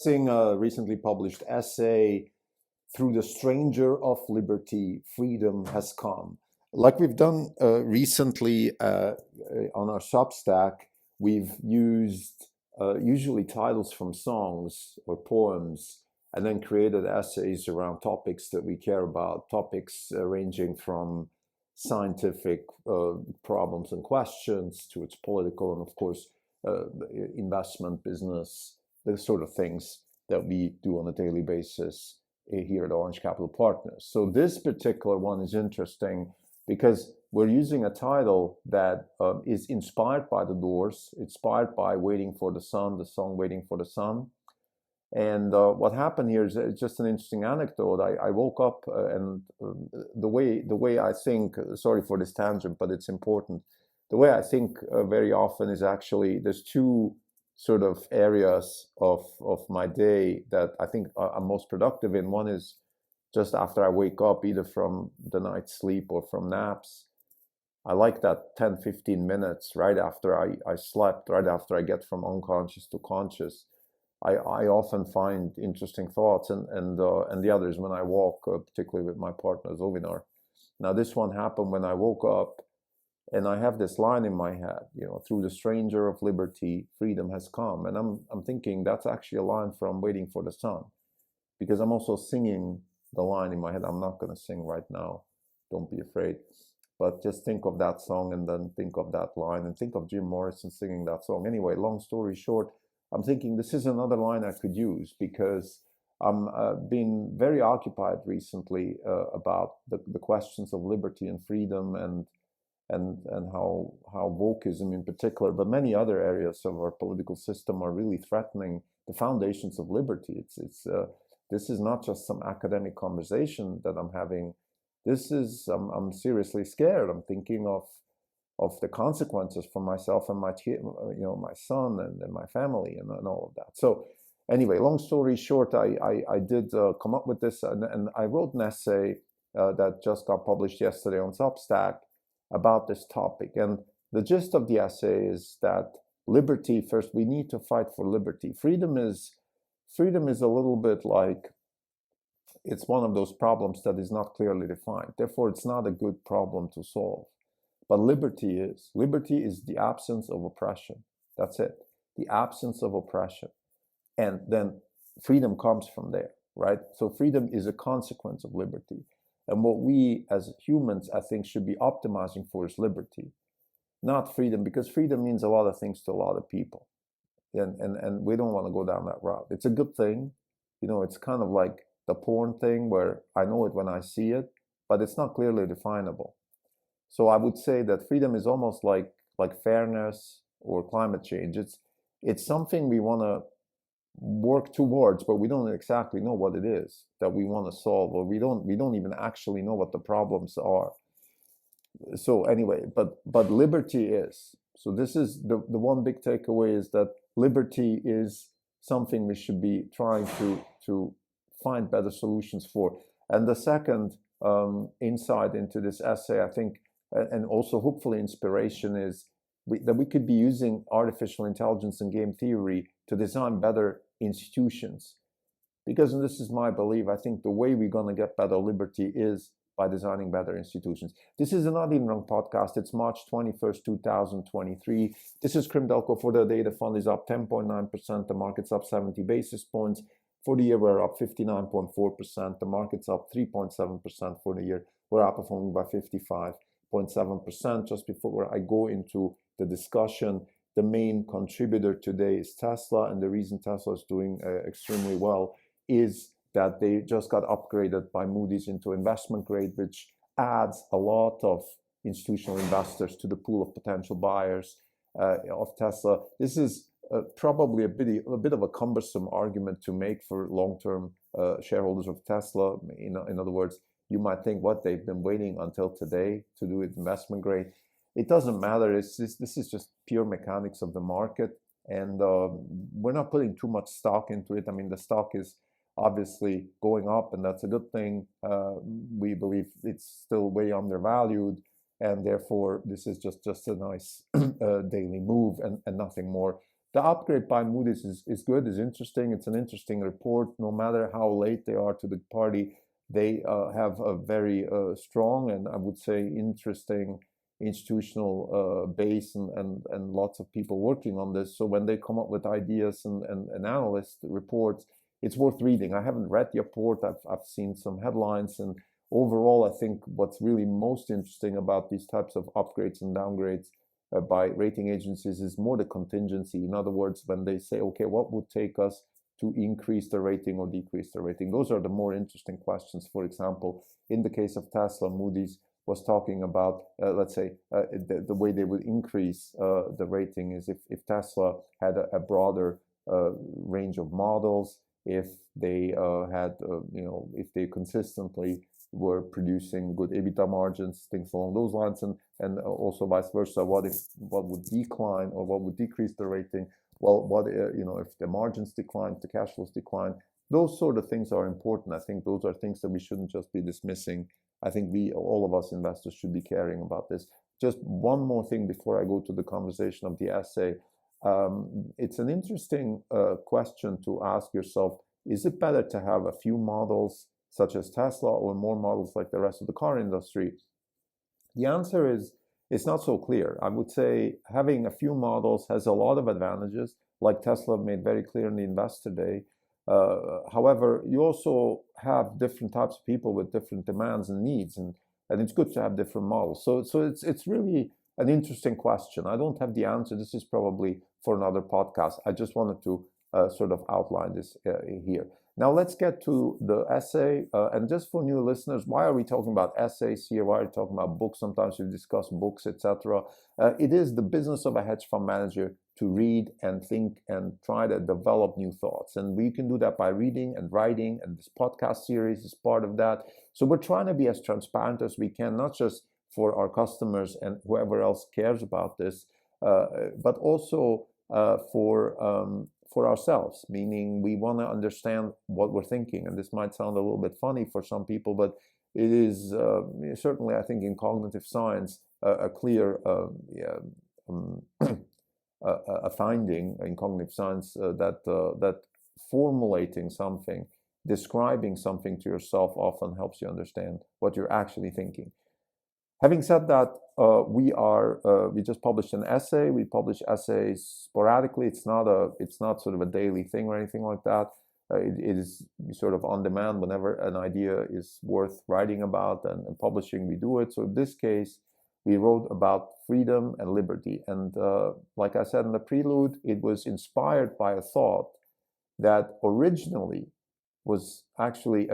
Seeing a recently published essay, Through the Stranger of Liberty, Freedom Has Come. Like we've done recently on our Substack, we've used usually titles from songs or poems and then created essays around topics that we care about, topics ranging from scientific problems and questions to its political and, of course, investment, business, the sort of things that we do on a daily basis here at Orange Capital Partners. So this particular one is interesting because we're using a title that is inspired by The Doors, inspired by Waiting for the Sun, the song Waiting for the Sun. And what happened here is just an interesting anecdote. I woke up and the way I think, sorry for this tangent, but it's important. The way I think very often is actually there's two sort of areas of my day that I think I'm most productive in. One is just after I wake up, either from the night's sleep or from naps. I like that 10-15 minutes right after I slept, right after I get from unconscious to conscious. I often find interesting thoughts, and the others when I walk, particularly with my partner Zovinar. Now this one happened when I woke up, and I have this line in my head, through the stranger of liberty, freedom has come. And I'm thinking that's actually a line from Waiting for the Sun, because I'm also singing the line in my head. I'm not going to sing right now, don't be afraid, but just think of that song and then think of that line and think of Jim Morrison singing that song. Anyway, long story short, I'm thinking this is another line I could use because I'm been very occupied recently about the questions of liberty and freedom and how wokeism in particular, but many other areas of our political system are really threatening the foundations of liberty. This is not just some academic conversation that I'm having. This is I'm seriously scared. I'm thinking of the consequences for myself and my my son and my family and all of that. So anyway, long story short, I did come up with this, and I wrote an essay that just got published yesterday on Substack about this topic. And the gist of the essay is that liberty, first, we need to fight for liberty. Freedom is a little bit like, it's one of those problems that is not clearly defined. Therefore, it's not a good problem to solve. But liberty is. Liberty is the absence of oppression. That's it. The absence of oppression. And then freedom comes from there, right? So freedom is a consequence of liberty. And what we as humans, I think, should be optimizing for is liberty, not freedom, because freedom means a lot of things to a lot of people. And we don't want to go down that route. It's a good thing. It's kind of like the porn thing where I know it when I see it, but it's not clearly definable. So I would say that freedom is almost like fairness or climate change. It's something we want to work towards, but we don't exactly know what it is that we want to solve, or we don't even actually know what the problems are. So anyway, but liberty is. So this is the one big takeaway, is that liberty is something we should be trying to find better solutions for. And the second insight into this essay, I think, and also hopefully inspiration, is that we could be using artificial intelligence and game theory to design better institutions. Because, and this is my belief, I think the way we're going to get better liberty is by designing better institutions. This is an Not Even Wrong podcast. It's March 21st, 2023. This is Krim Delco for the day. The fund is up 10.9%. The market's up 70 basis points. For the year, we're up 59.4%. The market's up 3.7% for the year. We're outperforming by 55.7%. Just before I go into the discussion, the main contributor today is Tesla, and the reason Tesla is doing extremely well is that they just got upgraded by Moody's into investment grade, which adds a lot of institutional investors to the pool of potential buyers of Tesla. This is probably a bit of a cumbersome argument to make for long-term shareholders of Tesla. In other words, you might think, what, they've been waiting until today to do it investment grade. It doesn't matter. This is just pure mechanics of the market, and we're not putting too much stock into it. I mean, the stock is obviously going up, and that's a good thing. We believe it's still way undervalued, and therefore this is just a nice daily move and nothing more. the upgrade by Moody's is good, is interesting. It's an interesting report. No matter how late they are to the party, they have a very strong and I would say interesting institutional base and lots of people working on this. So when they come up with ideas and analyst reports, it's worth reading. I haven't read the report. I've seen some headlines, and overall, I think what's really most interesting about these types of upgrades and downgrades by rating agencies is more the contingency. In other words, when they say, okay, what would take us to increase the rating or decrease the rating? Those are the more interesting questions. For example, in the case of Tesla, Moody's was talking about, let's say, the way they would increase the rating is if Tesla had a broader range of models, if they had, if they consistently were producing good EBITDA margins, things along those lines, and also vice versa. What would decline or what would decrease the rating? Well, if the margins decline, if the cash flows decline, those sort of things are important. I think those are things that we shouldn't just be dismissing. I think all of us investors should be caring about this. Just one more thing before I go to the conversation of the essay. It's an interesting question to ask yourself, is it better to have a few models such as Tesla or more models like the rest of the car industry? The answer is it's not so clear. I would say having a few models has a lot of advantages, like Tesla made very clear in the Investor Day. However, you also have different types of people with different demands and needs, and it's good to have different models. So it's really an interesting question. I don't have the answer. This is probably for another podcast. I just wanted to sort of outline this here. Now let's get to the essay. And just for new listeners, why are we talking about essays here? Why are we talking about books? Sometimes we discuss books, etc. It is the business of a hedge fund manager to read and think and try to develop new thoughts. And we can do that by reading and writing, and this podcast series is part of that. So we're trying to be as transparent as we can, not just for our customers and whoever else cares about this, but also for ourselves, meaning we want to understand what we're thinking. And this might sound a little bit funny for some people, but it is certainly, I think, in cognitive science, a clear a finding in cognitive science that formulating something, describing something to yourself often helps you understand what you're actually thinking. Having said that, we just published an essay. We publish essays sporadically. It's not sort of a daily thing or anything like that. It is sort of on demand. Whenever an idea is worth writing about and publishing, we do it. So in this case, we wrote about freedom and liberty. And like I said in the prelude, it was inspired by a thought that originally was actually,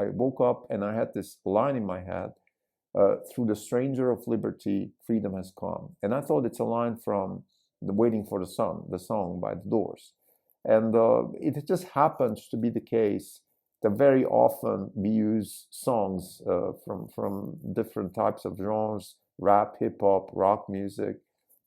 I woke up and I had this line in my head, through the stranger of liberty, freedom has come. And I thought it's a line from the Waiting for the Sun, the song by the Doors. And it just happens to be the case that very often we use songs from different types of genres, rap, hip hop, rock music,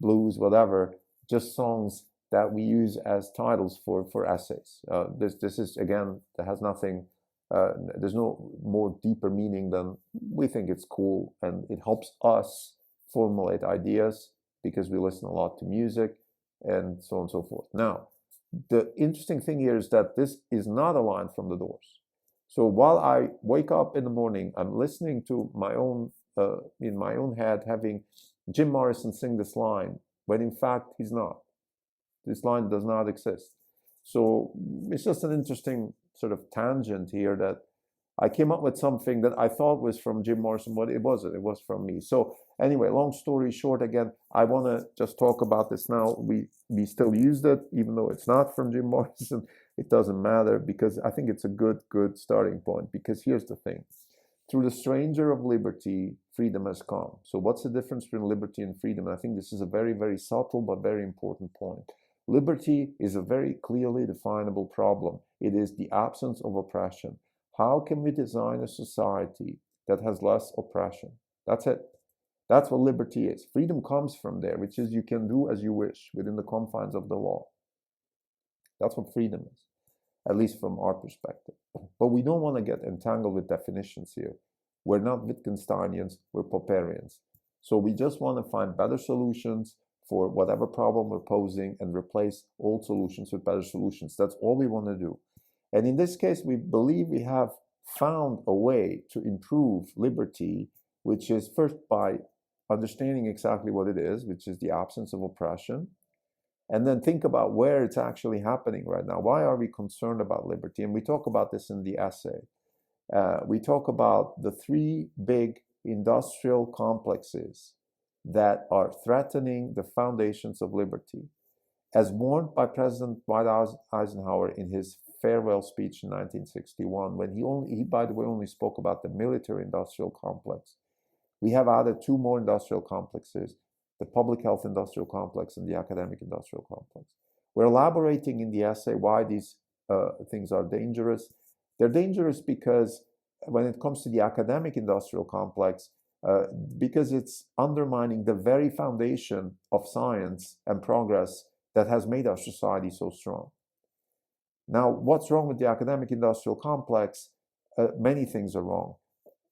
blues, whatever, just songs that we use as titles for essays. This is, again, that has nothing, there's no more deeper meaning than we think it's cool and it helps us formulate ideas because we listen a lot to music and so on and so forth. Now, the interesting thing here is that this is not a line from the Doors. So while I wake up in the morning, I'm listening to my own, in my own head, having Jim Morrison sing this line, when in fact he's not. This line does not exist. So it's just an interesting sort of tangent here that I came up with something that I thought was from Jim Morrison, but it wasn't. It was from me. So anyway, long story short, again, I want to just talk about this now. We still used it, even though it's not from Jim Morrison. It doesn't matter because I think it's a good starting point. Because here's the thing. Through the stranger of liberty, freedom has come. So what's the difference between liberty and freedom? And I think this is a very, very subtle but very important point. Liberty is a very clearly definable problem. It is the absence of oppression. How can we design a society that has less oppression? That's it. That's what liberty is. Freedom comes from there, which is you can do as you wish within the confines of the law. That's what freedom is, at least from our perspective. But we don't want to get entangled with definitions here. We're not Wittgensteinians, we're Popperians. So we just want to find better solutions for whatever problem we're posing and replace old solutions with better solutions. That's all we want to do. And in this case, we believe we have found a way to improve liberty, which is first by understanding exactly what it is, which is the absence of oppression, and then think about where it's actually happening right now. Why are we concerned about liberty? And we talk about this in the essay. We talk about the three big industrial complexes that are threatening the foundations of liberty, as warned by President Dwight Eisenhower in his farewell speech in 1961, when he by the way, only spoke about the military-industrial complex. We have added two more industrial complexes, the public health industrial complex and the academic industrial complex. We're elaborating in the essay why these things are dangerous. They're dangerous because when it comes to the academic industrial complex, because it's undermining the very foundation of science and progress that has made our society so strong. Now, what's wrong with the academic industrial complex? Many things are wrong.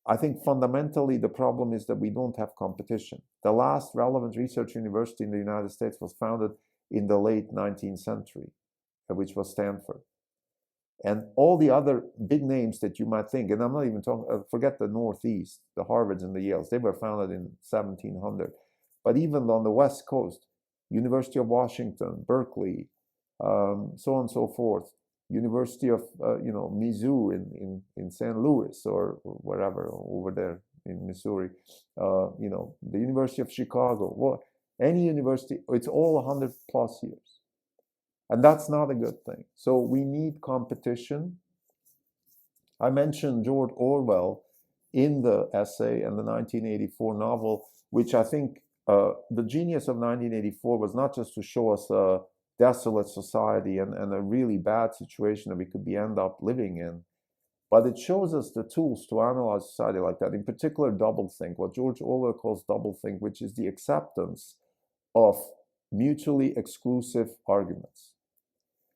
I think fundamentally the problem is that we don't have competition. The last relevant research university in the United States was founded in the late 19th century, which was Stanford. And all the other big names that you might think, and I'm not even talking, forget the Northeast, the Harvards and the Yales, they were founded in 1700. But even on the West Coast, University of Washington, Berkeley, so on and so forth, University of Mizzou in St. Louis or wherever over there in Missouri, the University of Chicago, any university, it's all 100 plus years. And that's not a good thing. So we need competition. I mentioned George Orwell in the essay and the 1984 novel, which I think the genius of 1984 was not just to show us a desolate society and a really bad situation that we could end up living in, but it shows us the tools to analyze society like that. In particular, doublethink, what George Orwell calls doublethink, which is the acceptance of mutually exclusive arguments.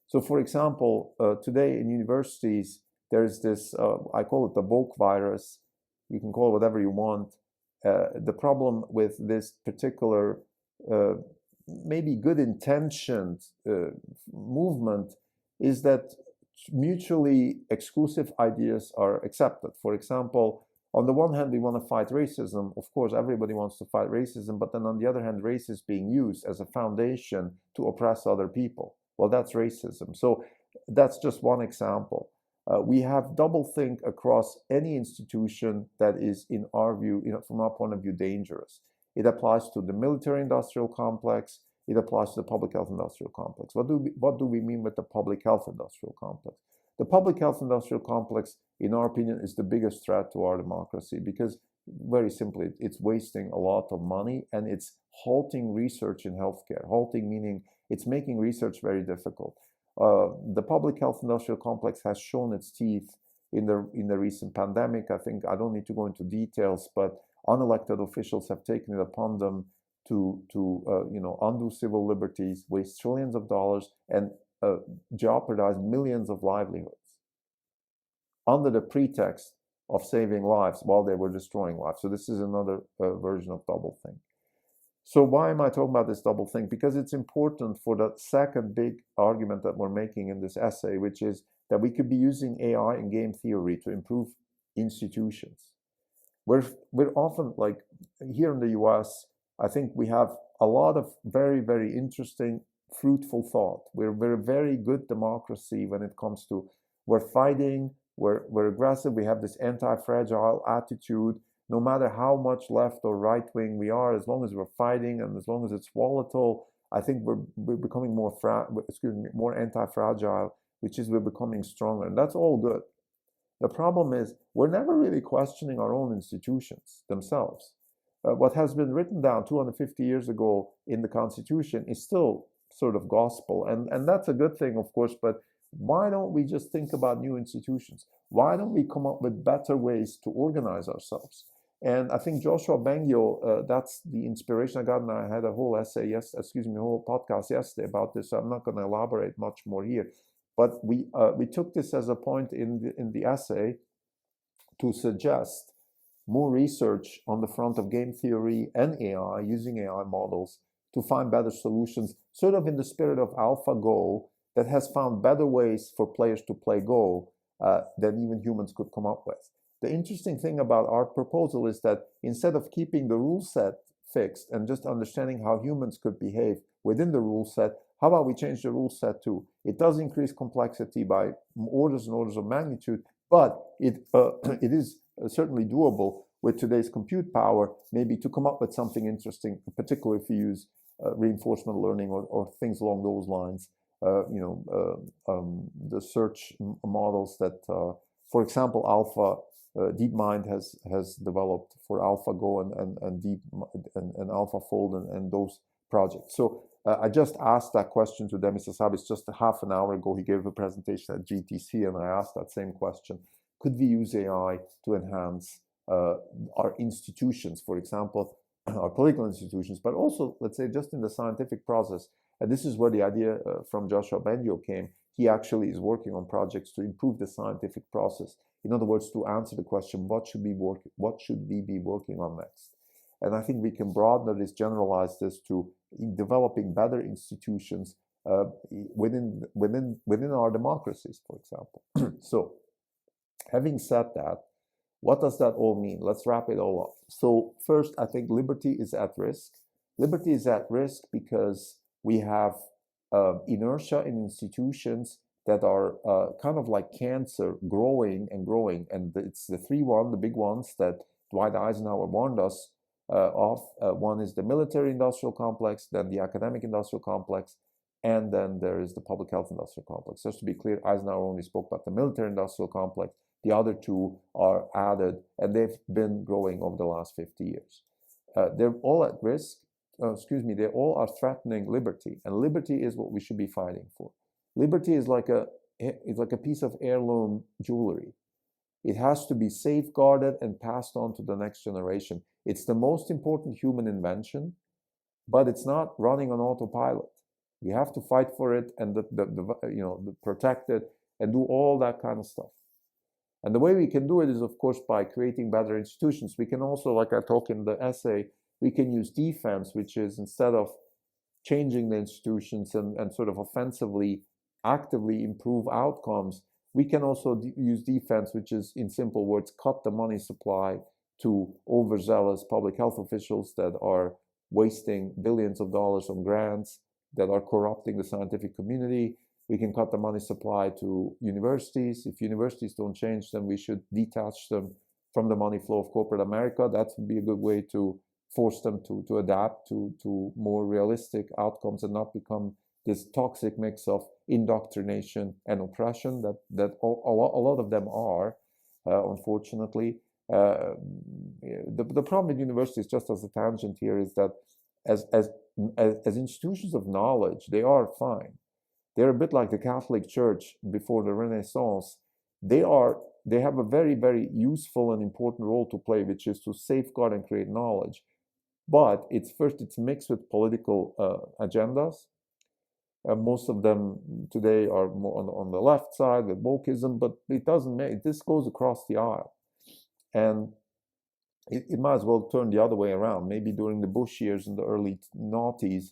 So, for example, today in universities, there's this, I call it the woke virus. You can call it whatever you want. The problem with this particular maybe good intentioned movement is that mutually exclusive ideas are accepted. For example, on the one hand, we want to fight racism. Of course, everybody wants to fight racism, but then on the other hand, race is being used as a foundation to oppress other people. Well, that's racism. So that's just one example. We have doublethink across any institution that is, in our view, from our point of view, dangerous. It applies to the military-industrial complex. It applies to the public health industrial complex. What do we mean with the public health industrial complex? The public health industrial complex, in our opinion, is the biggest threat to our democracy because, very simply, it's wasting a lot of money and it's halting research in healthcare. Halting meaning it's making research very difficult. The public health industrial complex has shown its teeth in the recent pandemic. I think I don't need to go into details, but unelected officials have taken it upon them to undo civil liberties, waste trillions of dollars, and jeopardize millions of livelihoods under the pretext of saving lives while they were destroying lives. So this is another version of doublethink. So why am I talking about this doublethink? Because it's important for the second big argument that we're making in this essay, which is that we could be using AI and game theory to improve institutions. We're often, like here in the US, I think we have a lot of very, very interesting, fruitful thought. We're a very good democracy when it comes to we're fighting, we're aggressive, we have this anti-fragile attitude. No matter how much left or right wing we are, as long as we're fighting and as long as it's volatile, I think we're becoming more anti-fragile, which is we're becoming stronger, and that's all good. The problem is we're never really questioning our own institutions themselves. What has been written down 250 years ago in the Constitution is still sort of gospel, and that's a good thing, of course, but why don't we just think about new institutions? Why don't we come up with better ways to organize ourselves? And I think Joshua Bengio, that's the inspiration I got, and I had a whole essay, a whole podcast yesterday about this, so I'm not going to elaborate much more here. But we took this as a point in the essay to suggest more research on the front of game theory and AI, using AI models to find better solutions, sort of in the spirit of AlphaGo, that has found better ways for players to play Go than even humans could come up with. The interesting thing about our proposal is that instead of keeping the rule set fixed and just understanding how humans could behave within the rule set, how about we change the rule set too? It does increase complexity by orders and orders of magnitude, but it is certainly doable with today's compute power, maybe to come up with something interesting, particularly if you use reinforcement learning or things along those lines. The search models that, for example, DeepMind has developed for AlphaGo and AlphaFold and those projects. So I just asked that question to Demis Hassabis just a half an hour ago. He gave a presentation at GTC, and I asked that same question. Could we use AI to enhance our institutions, for example, our political institutions, but also, let's say, just in the scientific process? And this is where the idea from Joshua Bengio came. He actually is working on projects to improve the scientific process. In other words, to answer the question, what should we be working on next? And I think we can broaden this, generalize this to developing better institutions within our democracies, for example. So, having said that, what does that all mean? Let's wrap it all up. So first, I think liberty is at risk. Liberty is at risk because we have inertia in institutions that are kind of like cancer, growing and growing. And it's the the big ones that Dwight Eisenhower warned us of. One is the military-industrial complex, then the academic-industrial complex, and then there is the public health industrial complex. Just to be clear, Eisenhower only spoke about the military-industrial complex. The other two are added, and they've been growing over the last 50 years. They're all at risk. They all are threatening liberty, and liberty is what we should be fighting for. Liberty is like a piece of heirloom jewelry. It has to be safeguarded and passed on to the next generation. It's the most important human invention, but it's not running on autopilot. We have to fight for it and protect it and do all that kind of stuff. And the way we can do it is, of course, by creating better institutions. We can also, like I talk in the essay, we can use defense, which is instead of changing the institutions and sort of offensively, actively improve outcomes, we can also use defense, which is, in simple words, cut the money supply to overzealous public health officials that are wasting billions of dollars on grants, that are corrupting the scientific community. We can cut the money supply to universities. If universities don't change, then we should detach them from the money flow of corporate America. That would be a good way to force them to adapt to more realistic outcomes and not become this toxic mix of indoctrination and oppression that a lot of them are, unfortunately. The problem with universities, just as a tangent here, is that as institutions of knowledge, they are fine. They're a bit like the Catholic Church before the Renaissance. They have a very, very useful and important role to play, which is to safeguard and create knowledge. But it's mixed with political agendas. Most of them today are more on the left side with wokeism, but it doesn't make, this goes across the aisle. And it might as well turn the other way around. Maybe during the Bush years in the early noughties,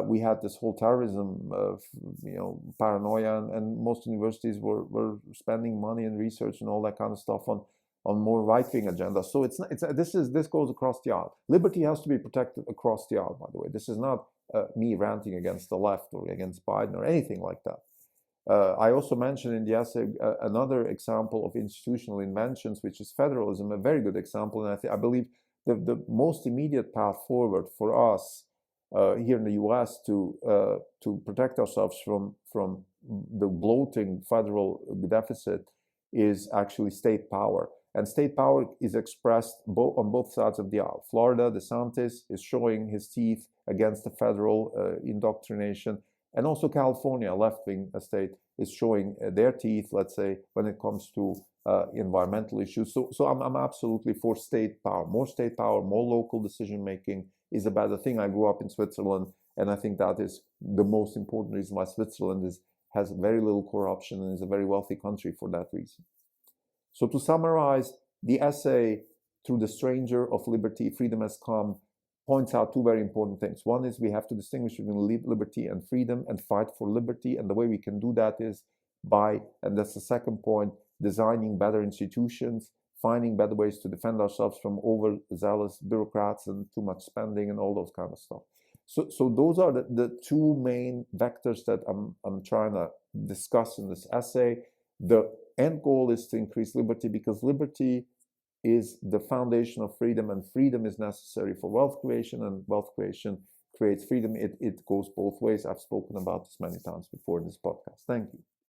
we had this whole terrorism, paranoia, and most universities were spending money and research and all that kind of stuff on more right-wing agendas. So this goes across the aisle. Liberty has to be protected across the aisle, by the way. This is not me ranting against the left or against Biden or anything like that. I also mentioned in the essay another example of institutional inventions, which is federalism, a very good example. And I believe the most immediate path forward for us here in the U.S. to protect ourselves from the bloating federal deficit is actually state power. And state power is expressed on both sides of the aisle. Florida, DeSantis is showing his teeth against the federal indoctrination. And also California, a left-wing state, is showing their teeth, let's say, when it comes to environmental issues. So I'm absolutely for state power. More state power, more local decision-making is a better thing. I grew up in Switzerland, and I think that is the most important reason why Switzerland has very little corruption and is a very wealthy country for that reason. So to summarize, the essay, Through the Stranger of Liberty, Freedom Has Come, points out two very important things. One is we have to distinguish between liberty and freedom and fight for liberty. And the way we can do that is by, and that's the second point, designing better institutions, finding better ways to defend ourselves from overzealous bureaucrats and too much spending and all those kind of stuff. So those are the two main vectors that I'm trying to discuss in this essay. The end goal is to increase liberty, because liberty is the foundation of freedom, and freedom is necessary for wealth creation, and wealth creation creates freedom. It goes both ways. I've spoken about this many times before in this podcast. Thank you.